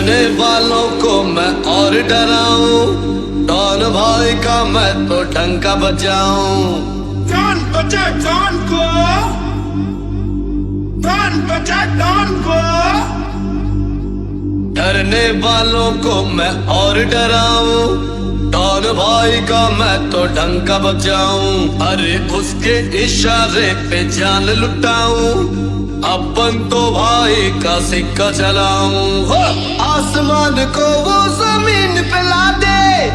डरने वालों को मैं और डराऊं, डॉन भाई का मैं तो डंका बजाऊं। डॉन बजा डॉन को, डॉन बजा डॉन को। डरने वालों को मैं और डराऊं, डॉन भाई का मैं तो डंका बजाऊं। अरे उसके इशारे पे जान लुटाऊं, अपन तो भाई का सिक्का चलाऊं। आसमान को वो जमीन पे ला दे,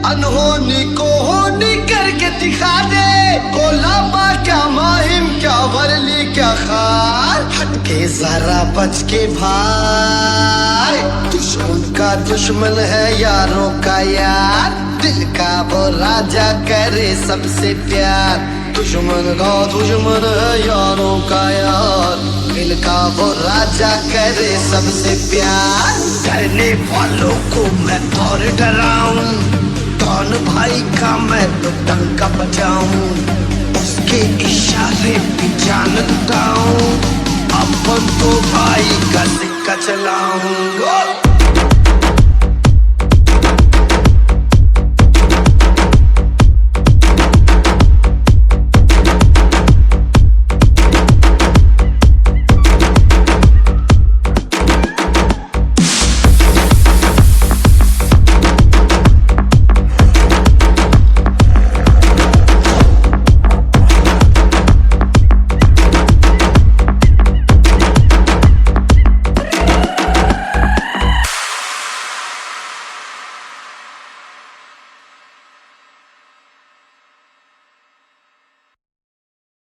अनहोनी को होनी करके दिखा दे। कोलाबा क्या माहिम क्या वरली क्या खार, हटके जरा बच के भाई। दुश्मन का दुश्मन है यारों का यार, दिल का वो राजा करे सबसे प्यार। दुश्मन का दुश्मन है यारों का यार, दिल का वो राजा करे सबसे प्यार। डरने वालों को मैं और डराऊं, डॉन भाई का मैं तो डंका बजाऊं। उसके इशारे पे जान लुटाऊं, अपन तो भाई का सिक्का चलाऊं।